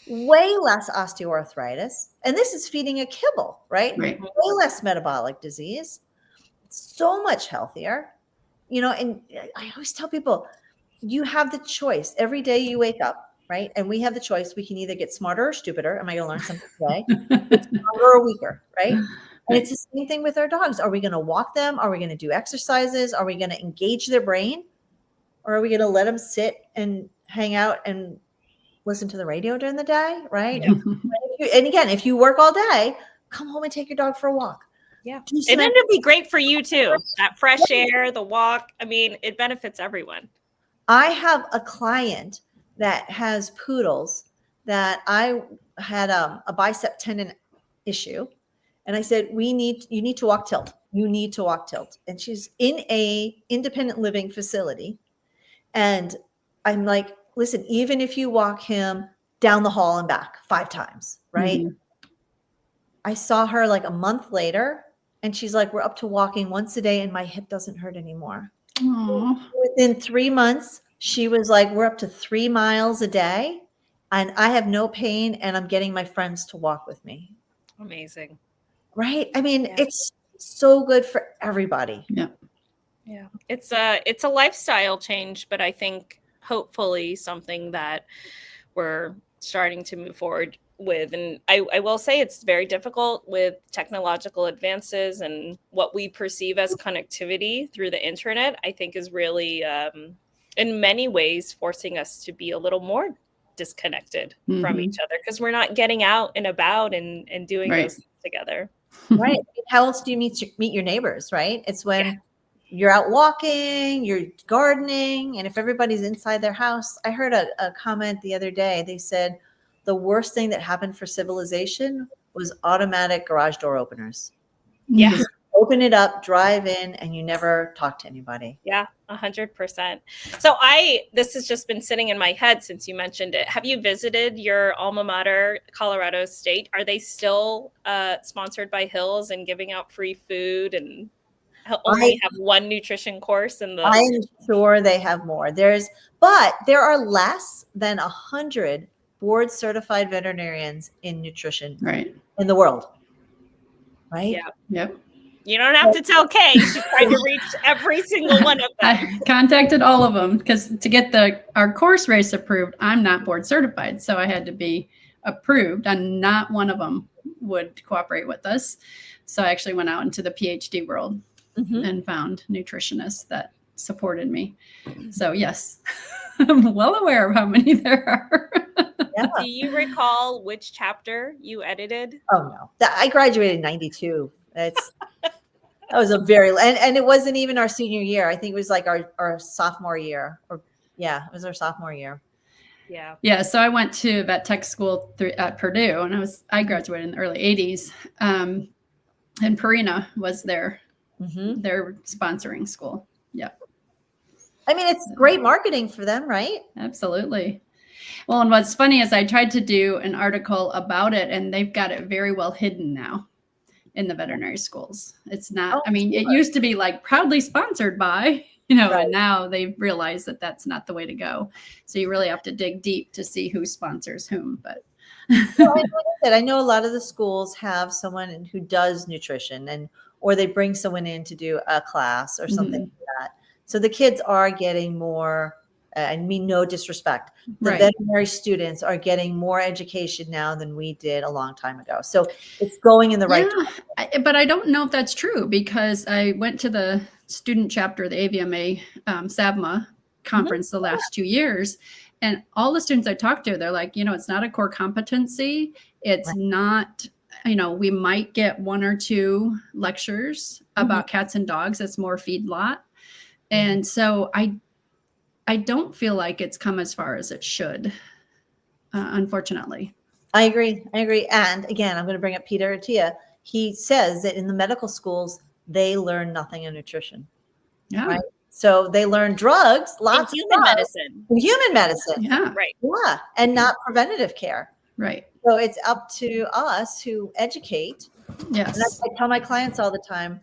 way less osteoarthritis. And this is feeding a kibble, right? Right. Way less metabolic disease, so much healthier. And I always tell people, you have the choice every day you wake up, right? And we have the choice. We can either get smarter or stupider. Am I going to learn something today? Get stronger or weaker, right? And it's the same thing with our dogs. Are we going to walk them? Are we going to do exercises? Are we going to engage their brain? Or are we going to let them sit and hang out and listen to the radio during the day, right? Yeah. And again, if you work all day, come home and take your dog for a walk. Yeah. And then it'd be great for you too. That fresh air, the walk. I mean, it benefits everyone. I have a client that has poodles that I had a bicep tendon issue. And I said, you need to walk tilt. You need to walk tilt. And she's in a independent living facility. And I'm like, listen, even if you walk him down the hall and back 5 times, right? Mm-hmm. I saw her like a month later, and she's like, we're up to walking once a day and my hip doesn't hurt anymore. Aww. Within 3 months, she was like, we're up to 3 miles a day and I have no pain and I'm getting my friends to walk with me. Amazing. Right? I mean, it's so good for everybody. Yeah. Yeah. It's a lifestyle change, but I think hopefully something that we're starting to move forward with. And I will say it's very difficult with technological advances, and what we perceive as connectivity through the internet, I think is really, in many ways, forcing us to be a little more disconnected from each other, because we're not getting out and about and doing those things together. Right. How else do you meet your neighbors, right? It's when you're out walking, you're gardening, and if everybody's inside their house. I heard a comment the other day. They said the worst thing that happened for civilization was automatic garage door openers. Yeah. Just open it up, drive in, and you never talk to anybody. Yeah, 100%. So this has just been sitting in my head since you mentioned it. Have you visited your alma mater, Colorado State? Are they still sponsored by Hills and giving out free food and only have one nutrition course in the? I'm sure they have more. But there are less than 100 board certified veterinarians in nutrition in the world. Right? Yeah. Yep. You don't have to tell Kay. She's trying to reach every single one of them. I contacted all of them because to get our course race approved, I'm not board certified. So I had to be approved, and not one of them would cooperate with us. So I actually went out into the PhD world and found nutritionists that supported me. So yes, I'm well aware of how many there are. Yeah. Do you recall which chapter you edited? Oh no, I graduated in 92. That was a and it wasn't even our senior year. I think it was like our sophomore year, it was our sophomore year. Yeah. Yeah. So I went to vet tech school at Purdue, and I graduated in the early 80s. And Purina was their sponsoring school. Yeah. I mean, it's great marketing for them, right? Absolutely. Well, and what's funny is I tried to do an article about it, and they've got it very well hidden now. in the veterinary schools. It's not, Oh, I mean, it sure. used to be like proudly sponsored by, you know, Right. and now they've realized that that's not the way to go. So you really have to dig deep to see who sponsors whom. But Well, and like I said, I know a lot of the schools have someone who does nutrition, or they bring someone in to do a class or something like that. So the kids are getting more, I mean, no disrespect. The right. veterinary students are getting more education now than we did a long time ago. So it's going in the right direction. But I don't know if that's true, because I went to the student chapter of the AVMA SAVMA conference the last 2 years, and all the students I talked to, they're like, you know, it's not a core competency. It's Right. not, you know, we might get 1 or 2 lectures about cats and dogs. It's more feedlot. And so I don't feel like it's come as far as it should, unfortunately. I agree. And again, I'm going to bring up Peter Attia. He says that in the medical schools, they learn nothing in nutrition. Yeah. Right. So they learn drugs, In lots of human drugs, medicine. in human medicine. Yeah. Right. Yeah. And not preventative care. Right. So it's up to us to educate. And Yes. that's what I tell my clients all the time.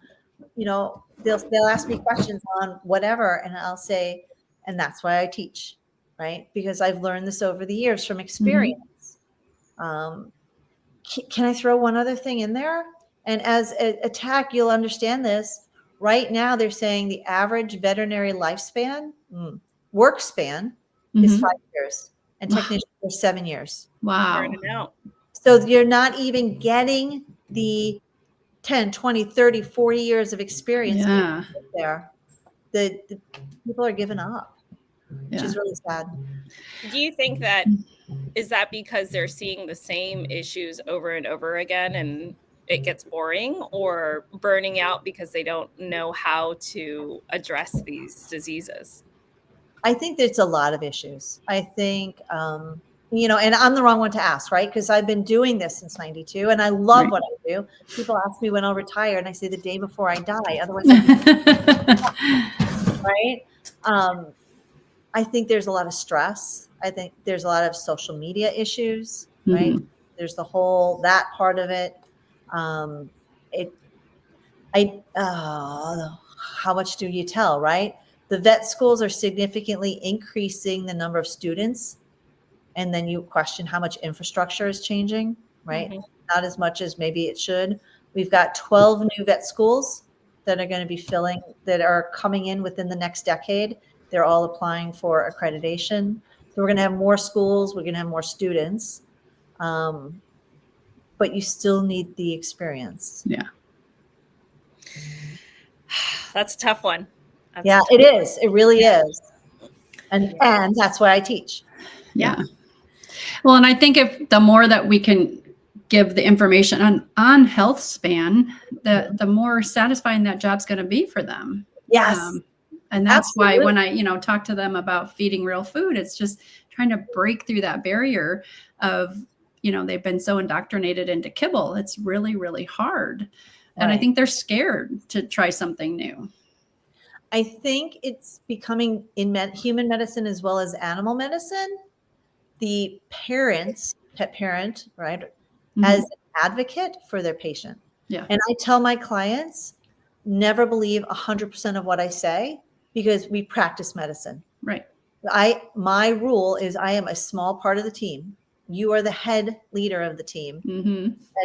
You know, they'll ask me questions on whatever, and I'll say, and that's why I teach, right? Because I've learned this over the years from experience. Can I throw one other thing in there? And as a tech, you'll understand this. Right now, they're saying the average veterinary lifespan, work span, is 5 years, and technicians are 7 years. Wow. Burning out. So you're not even getting the 10, 20, 30, 40 years of experience Yeah. there. The people are giving up, which is really sad. Do you think that is that because they're seeing the same issues over and over again and it gets boring, or burning out because they don't know how to address these diseases? I think there's a lot of issues. I think, you know, and I'm the wrong one to ask, right? Because I've been doing this since 92 and I love what I do. People ask me when I'll retire, and I say the day before I die. Otherwise, right? I think there's a lot of stress. I think there's a lot of social media issues, right? There's the whole, that part of it. How much do you tell, right? The vet schools are significantly increasing the number of students. And then you question how much infrastructure is changing, right? Not as much as maybe it should. We've got 12 new vet schools that are going to be that are coming in within the next decade. They're all applying for accreditation. So we're going to have more schools. We're going to have more students. But you still need the experience. Yeah. That's a tough one. It is. It really is. And that's why I teach. Yeah. Well, and I think if the more that we can give the information on health span, the more satisfying that job's going to be for them. Yes. And that's why when I, talk to them about feeding real food, it's just trying to break through that barrier of, they've been so indoctrinated into kibble. It's really, really hard. And I think they're scared to try something new. I think it's becoming in human medicine as well as animal medicine. The pet parent, right, as an advocate for their patient. Yeah. And I tell my clients, never believe 100% of what I say, because we practice medicine. Right. My rule is I am a small part of the team. You are the head leader of the team.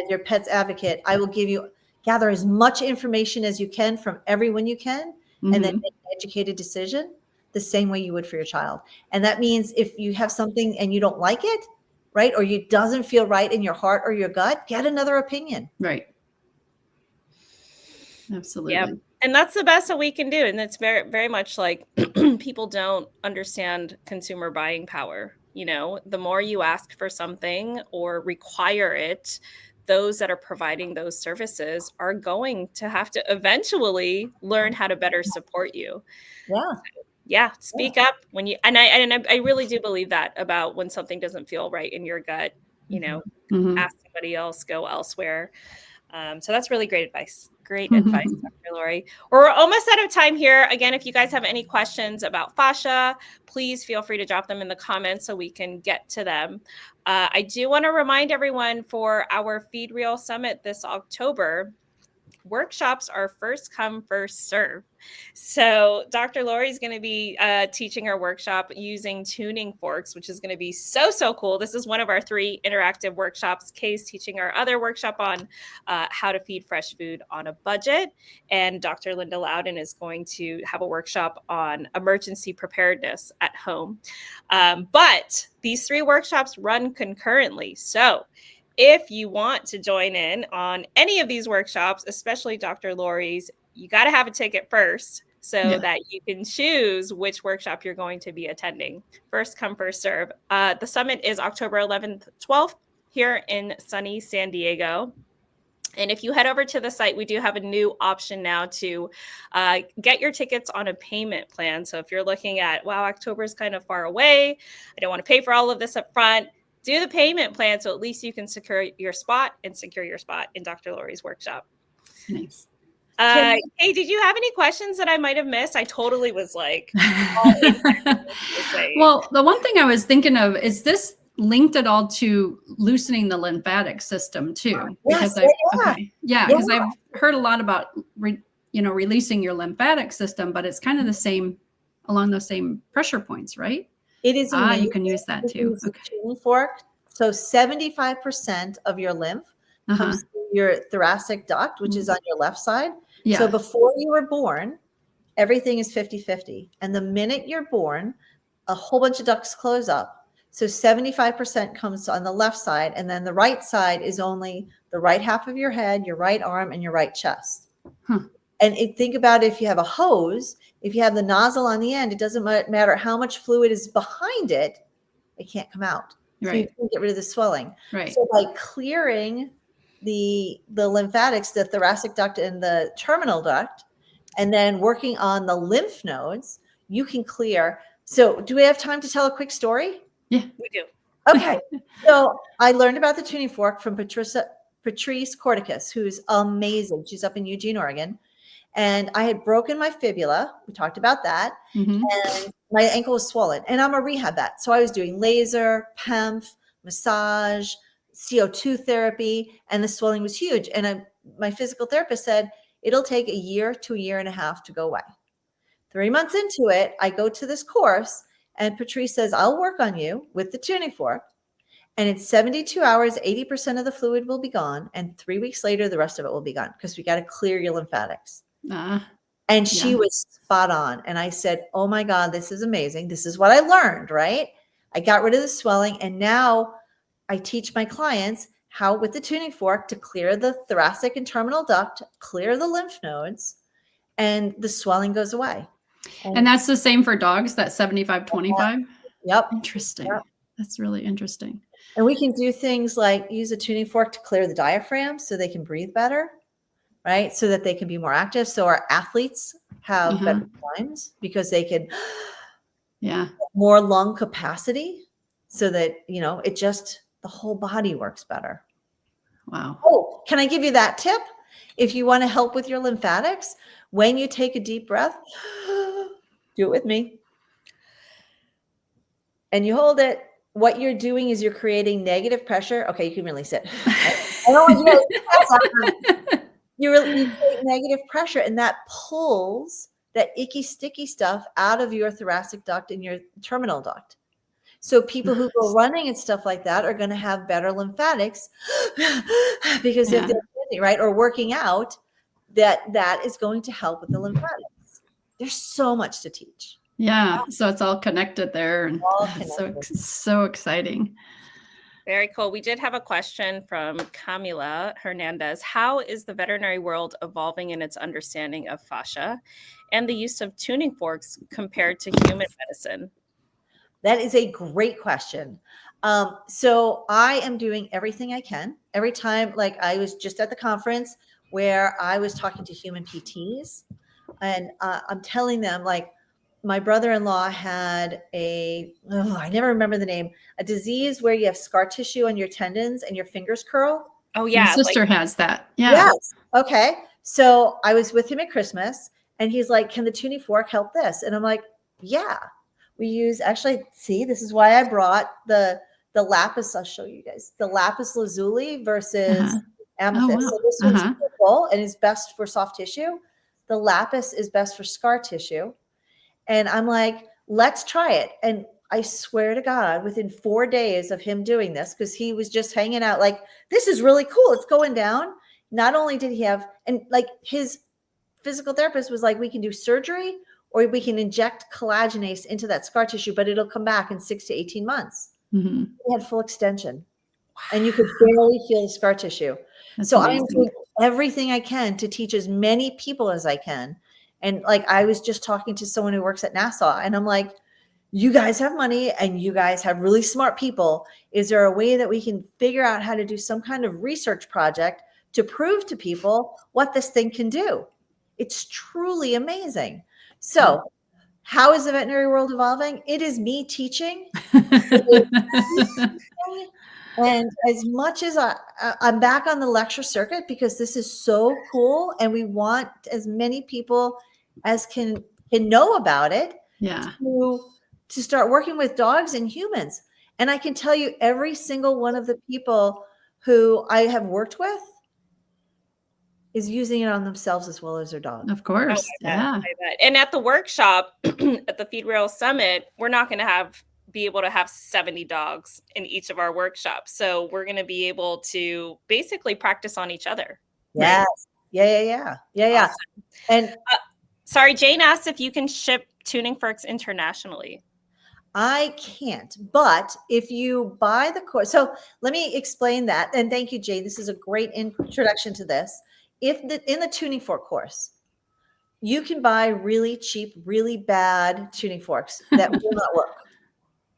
As your pet's advocate, I will gather as much information as you can from everyone you can, and then make an educated decision the same way you would for your child. And that means if you have something and you don't like it, right, or it doesn't feel right in your heart or your gut, get another opinion. Right. Absolutely. Yep. And that's the best that we can do. And it's very, very much like people don't understand consumer buying power. The more you ask for something or require it, those that are providing those services are going to have to eventually learn how to better support you. Yeah. Speak up when you, and I really do believe that about when something doesn't feel right in your gut, ask somebody else, go elsewhere. So that's really great advice. Great advice, Dr. Laurie. We're almost out of time here. Again, if you guys have any questions about fascia, please feel free to drop them in the comments so we can get to them. I do want to remind everyone for our Feed Real Summit this October, workshops are first come, first serve. So Dr. Laurie is going to be teaching our workshop using tuning forks, which is going to be so cool. This is one of our 3 interactive workshops. Kay's teaching our other workshop on how to feed fresh food on a budget. And Dr. Linda Loudon is going to have a workshop on emergency preparedness at home. But these 3 workshops run concurrently. So if you want to join in on any of these workshops, especially Dr. Laurie's, you got to have a ticket first so that you can choose which workshop you're going to be attending. First come, first serve. The summit is October 11th, 12th here in sunny San Diego. And if you head over to the site, we do have a new option now to get your tickets on a payment plan. So if you're looking at, wow, October is kind of far away, I don't want to pay for all of this up front, do the payment plan so at least you can secure your spot in Dr. Laurie's workshop. Nice. Hey, did you have any questions that I might have missed? I totally was like, well, the one thing I was thinking of is this linked at all to loosening the lymphatic system too? Yes, because I've heard a lot about releasing your lymphatic system, but it's kind of the same along those same pressure points, right? It is you can use that too. Okay. Tuning fork. So 75% of your lymph comes through your thoracic duct, which is on your left side. Yeah. So before you were born, everything is 50-50. And the minute you're born, a whole bunch of ducts close up. So 75% comes on the left side, and then the right side is only the right half of your head, your right arm, and your right chest. And think about if you have a hose, if you have the nozzle on the end, it doesn't matter how much fluid is behind it, it can't come out. Right. So you can get rid of the swelling. Right. So by clearing the lymphatics, the thoracic duct and the terminal duct, and then working on the lymph nodes, you can clear. So do we have time to tell a quick story? Yeah, we do. Okay. So I learned about the tuning fork from Patrice Corticus, who's amazing. She's up in Eugene, Oregon. And I had broken my fibula. We talked about that. And my ankle was swollen. And I'm a rehab vet. So I was doing laser, PEMF, massage, CO2 therapy, and the swelling was huge. And my physical therapist said, it'll take a year to a year and a half to go away. 3 months into it, I go to this course, and Patrice says, I'll work on you with the tuning fork. And in 72 hours, 80% of the fluid will be gone. And 3 weeks later, the rest of it will be gone because we got to clear your lymphatics. And she was spot on. And I said, oh my God, this is amazing. This is what I learned, right? I got rid of the swelling. And now I teach my clients how with the tuning fork to clear the thoracic and terminal duct, clear the lymph nodes, and the swelling goes away. And that's the same for dogs, that 75-25? Yep. Interesting. Yep. That's really interesting. And we can do things like use a tuning fork to clear the diaphragm so they can breathe better, right? So that they can be more active. So our athletes have better times because they can more lung capacity so that, it just, the whole body works better. Wow. Oh, can I give you that tip? If you want to help with your lymphatics, when you take a deep breath, do it with me. And you hold it. What you're doing is you're creating negative pressure. Okay, you can release it. I don't want you to you create negative pressure, and that pulls that icky, sticky stuff out of your thoracic duct and your terminal duct. So people who go running and stuff like that are going to have better lymphatics because if they're busy, right, or working out, that is going to help with the lymphatics. There's so much to teach. Yeah, so it's all connected there, and so exciting. Very cool. We did have a question from Camila Hernandez. How is the veterinary world evolving in its understanding of fascia and the use of tuning forks compared to human medicine? That is a great question. So I am doing everything I can. Every time, like I was just at the conference where I was talking to human PTs, and I'm telling them, like, my brother-in-law had I never remember the name, a disease where you have scar tissue on your tendons and your fingers curl. Oh yeah. My sister has that. Yeah. Yes. Okay. So I was with him at Christmas and he's like, can the tuning fork help this? And I'm like, yeah, we use, actually, see, this is why I brought the lapis. I'll show you guys the lapis lazuli versus amethyst. Oh, wow. So this one's wonderful and is best for soft tissue. The lapis is best for scar tissue. And I'm like, let's try it. And I swear to God, within 4 days of him doing this, because he was just hanging out like, this is really cool. It's going down. Not only did he have, and like his physical therapist was like, we can do surgery or we can inject collagenase into that scar tissue, but it'll come back in 6 to 18 months. Mm-hmm. He had full extension and you could barely feel the scar tissue. That's so amazing. I'm doing everything I can to teach as many people as I can. And like, I was just talking to someone who works at NASA and I'm like, you guys have money and you guys have really smart people. Is there a way that we can figure out how to do some kind of research project to prove to people what this thing can do? It's truly amazing. So how is the veterinary world evolving? It is me teaching. And as much as I'm back on the lecture circuit because this is so cool and we want as many people as can know about it. Yeah. To start working with dogs and humans. And I can tell you every single one of the people who I have worked with is using it on themselves as well as their dog. Of course. I bet. And at the workshop at the Feed Real Summit, we're not going to be able to have 70 dogs in each of our workshops. So we're going to be able to basically practice on each other. Yes. Right? Yeah. Awesome. And sorry, Jane asked if you can ship tuning forks internationally. I can't, but if you buy the course, so let me explain that. And thank you, Jay. This is a great introduction to this. In the tuning fork course, you can buy really cheap, really bad tuning forks that will not work.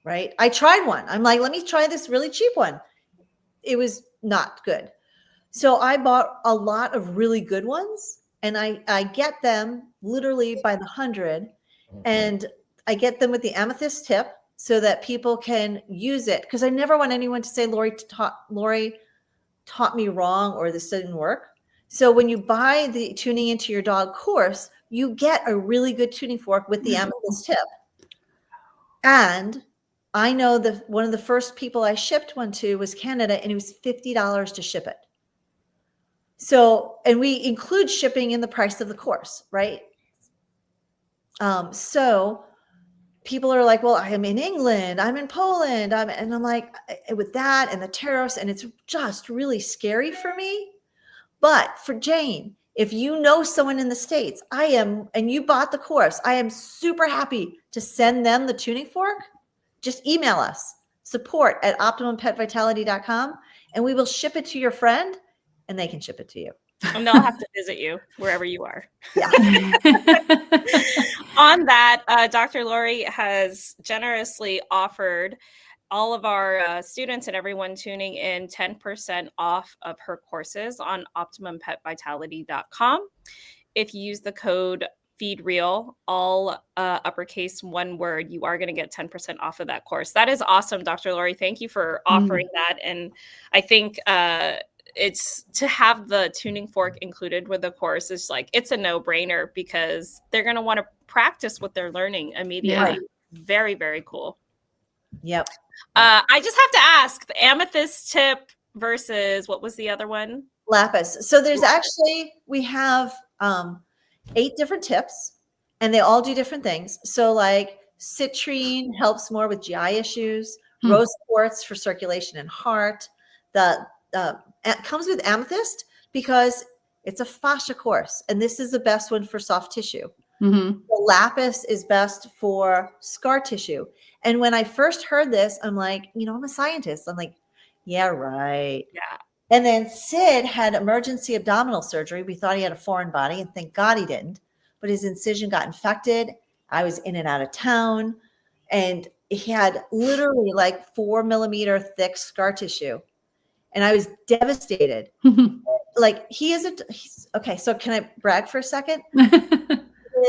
Right? I tried one. I'm like, let me try this really cheap one. It was not good. So I bought a lot of really good ones, and I get them literally by the 100, and I get them with the amethyst tip so that people can use it. Because I never want anyone to say Laurie taught me wrong or this didn't work. So when you buy the tuning into your dog course, you get a really good tuning fork with the amethyst tip. And I know that one of the first people I shipped one to was Canada, and it was $50 to ship it. So, and we include shipping in the price of the course, right? So people are like, well, I'm in England, I'm in Poland, and I'm like, with that and the tariffs, and it's just really scary for me. But for Jane, if you know someone in the States, and you bought the course, I am super happy to send them the tuning fork. Just email us, support@optimumpetvitality.com, and we will ship it to your friend, and they can ship it to you. And they'll have to visit you wherever you are. Yeah. On that, Dr. Laurie has generously offered all of our students and everyone tuning in 10% off of her courses on optimumpetvitality.com. If you use the code FeedReal, all uppercase, one word, you are going to get 10% off of that course. That is awesome, Dr. Laurie. Thank you for offering that. And I think it's to have the tuning fork included with the course is like, it's a no-brainer because they're going to want to practice what they're learning immediately. Yeah. Very, very cool. Yep. I just have to ask, the amethyst tip versus what was the other one? Lapis. So there's actually, we have 8 different tips, and they all do different things. So like citrine helps more with GI issues, rose quartz for circulation and heart. It comes with amethyst because it's a fascia course, and this is the best one for soft tissue. The lapis is best for scar tissue. And when I first heard this, I'm like, I'm a scientist. I'm like, yeah, right. Yeah. And then Sid had emergency abdominal surgery. We thought he had a foreign body, and thank God he didn't. But his incision got infected. I was in and out of town, and he had literally like 4 millimeter thick scar tissue. And I was devastated. Like he's okay. So can I brag for a second? He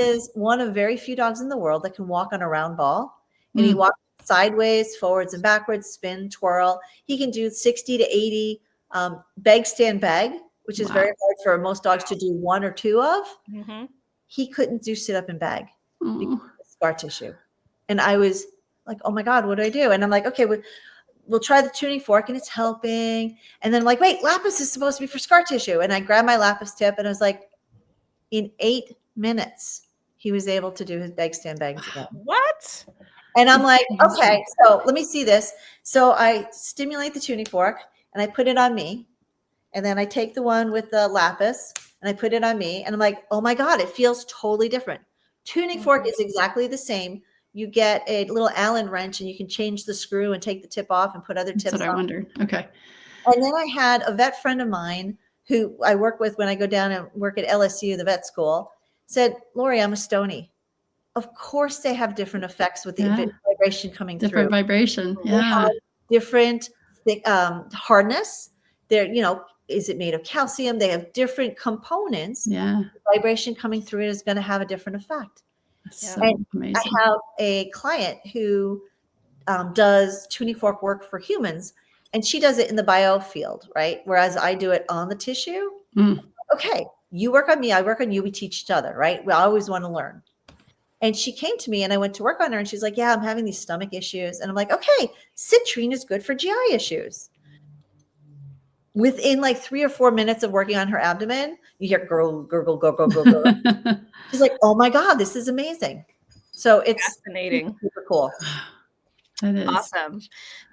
is one of very few dogs in the world that can walk on a round ball. And he walks sideways, forwards and backwards, spin, twirl. He can do 60 to 80 beg, stand, beg, which is very hard for most dogs to do 1 or 2 of. He couldn't do sit up and beg because of scar tissue. And I was like, oh my God, what do I do? And I'm like, okay, we'll try the tuning fork and it's helping. And then I'm like, wait, lapis is supposed to be for scar tissue. And I grabbed my lapis tip and I was like, in 8 minutes, he was able to do his bag stand bangs again. What? And I'm like, okay, so let me see this. So I stimulate the tuning fork and I put it on me. And then I take the one with the lapis and I put it on me. And I'm like, oh my God, it feels totally different. Tuning fork is exactly the same. You get a little Allen wrench and you can change the screw and take the tip off and put other tips on. That's what I wondered. Okay. And then I had a vet friend of mine who I work with when I go down and work at LSU, the vet school, said, Laurie, I'm a Stony. Of course they have different effects with the vibration coming Different through. vibration. They Yeah. have different hardness. They're, is it made of calcium? They have different components. Yeah. Vibration coming through it is going to have a different effect. That's so And amazing. I have a client who does tuning fork work for humans, and she does it in the bio field, right? Whereas I do it on the tissue. Okay, you work on me, I work on you, we teach each other, right? We always want to learn. And she came to me and I went to work on her and she's like, yeah, I'm having these stomach issues. And I'm like, okay, citrine is good for GI issues. Within like 3 or 4 minutes of working on her abdomen, you hear gurgle, gurgle, gurgle, gurgle. She's like, oh my God, this is amazing. So it's fascinating. Super cool. That is awesome.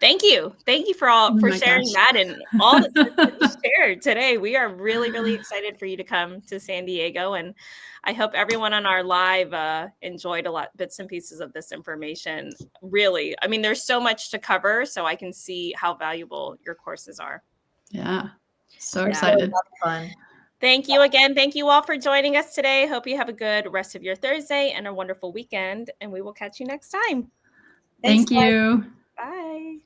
Thank you. Thank you for sharing that and all the tips that you shared today. We are really, really excited for you to come to San Diego. And I hope everyone on our live enjoyed a lot, bits and pieces of this information. Really, I mean, there's so much to cover, so I can see how valuable your courses are. Yeah. So excited. Fun. Thank you again. Thank you all for joining us today. Hope you have a good rest of your Thursday and a wonderful weekend. And we will catch you next time. Thank you. Bye.